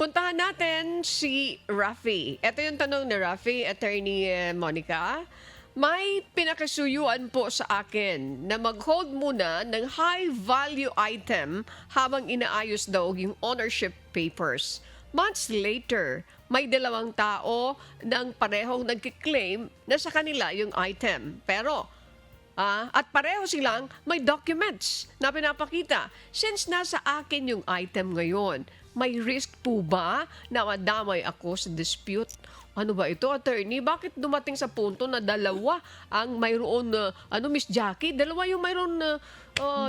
Puntahan natin si Rafi. Ito yung tanong ni Rafi, Attorney Monica. May pinakasuyuan po sa akin na mag-hold muna ng high-value item habang inaayos daw yung ownership papers. Months later, may dalawang tao ng parehong nagkiklaim na sa kanila yung item. Pero at pareho silang may documents na pinapakita. Since nasa akin yung item ngayon, may risk po ba na madamay ako sa dispute? Ano ba ito, attorney? Bakit dumating sa punto na dalawa ang mayroon na, Miss Jackie? Dalawa yung mayroon na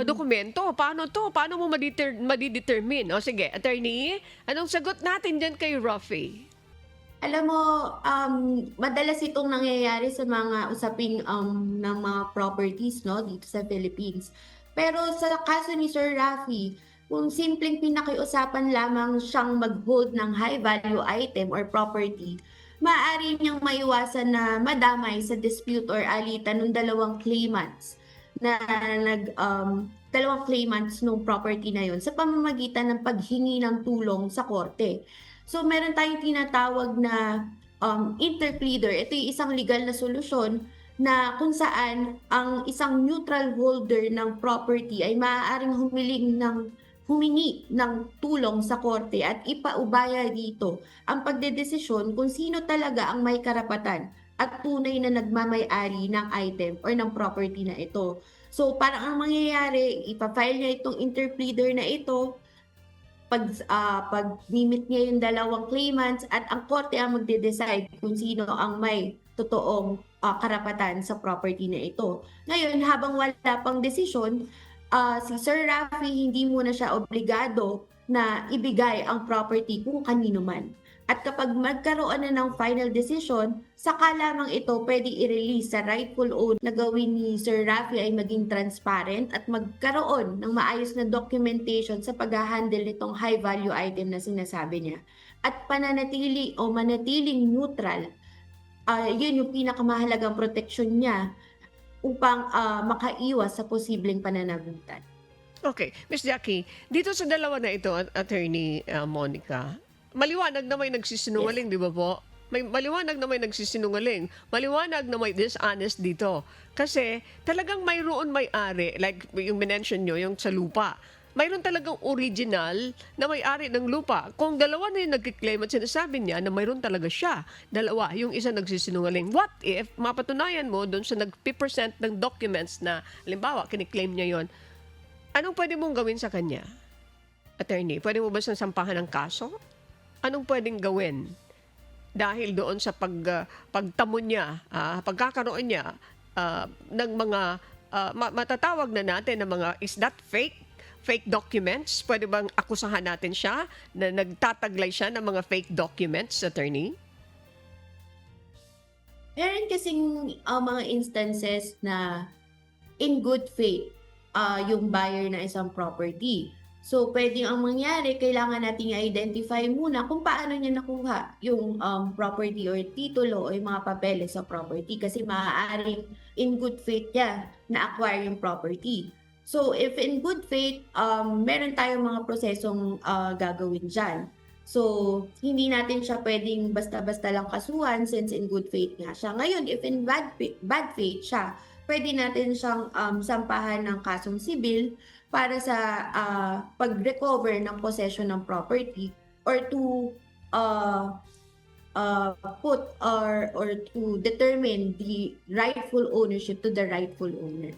dokumento. Paano to? Paano mo madidetermine? O sige, attorney, anong sagot natin dyan kay Ruffy? Alam mo, madalas itong nangyayari sa mga usaping ng mga properties, no, dito sa Philippines. Pero sa kaso ni Sir Rafi, kung simpleng pinakiusapan lamang siyang mag-hold ng high-value item or property, maaari niyang maiwasan na madamay sa dispute or alitan ng dalawang claimants na dalawang claimants ng property na yun sa pamamagitan ng paghingi ng tulong sa korte. So meron tayong tinatawag na interpleader. Ito yung isang legal na solusyon na kung saan ang isang neutral holder ng property ay maaaring humingi ng tulong sa korte at ipaubaya dito ang pagdedesisyon kung sino talaga ang may karapatan at tunay na nagmamay-ari ng item or ng property na ito. So parang ang mangyayari, ipafile niya itong interpleader na ito, pag-meet niya yung dalawang claimants at ang korte ang magde-decide kung sino ang may totoong karapatan sa property na ito. Ngayon, habang wala pang desisyon, si Sir Rafi hindi muna siya obligado na ibigay ang property kung kanino man. At kapag magkaroon na ng final decision, saka lamang ito pwede i-release sa rightful owner na gawin ni Sir Rafi ay maging transparent at magkaroon ng maayos na documentation sa pag-handle nitong high-value item na sinasabi niya. At manatiling neutral, yun yung pinakamahalagang proteksyon niya upang makaiwas sa posibleng pananagutan. Okay, Miss Jackie, dito sa dalawa na ito, Attorney Monica, maliwanag na may nagsisinungaling, di ba po? Maliwanag na may nagsisinungaling. Maliwanag na may dishonest dito. Kasi talagang mayroon may-ari, like yung minention nyo, yung sa lupa. Mayroon talagang original na may-ari ng lupa. Kung dalawa na yung nagkiklaim at sinasabi niya na mayroon talaga siya, dalawa, yung isa nagsisinungaling. What if mapatunayan mo doon sa nag-present ng documents na, halimbawa, kiniklaim niya yon, anong pwede mong gawin sa kanya? Attorney, pwede mo ba siyang sampahan ng kaso? Anong pwedeng gawin dahil doon sa pagtamo niya, pagkakaroon niya ng mga matatawag na natin na mga, is that fake documents? Pwede bang akusahan natin siya na nagtataglay siya ng mga fake documents, attorney? Meron kasing mga instances na in good faith yung buyer na isang property. So, pwedeng ang mangyari, kailangan nating i-identify muna kung paano niya nakuha yung property or titulo o yung mga papeles sa property kasi maaaring in good faith niya na-acquire yung property. So, if in good faith, meron tayong mga prosesong gagawin dyan. So, hindi natin siya pwedeng basta-basta lang kasuhan since in good faith nga siya. Ngayon, if in bad faith siya, pwede natin siyang sampahan ng kasong sibil para sa pag-recover ng possession ng property or to put or to determine the rightful ownership to the rightful owner.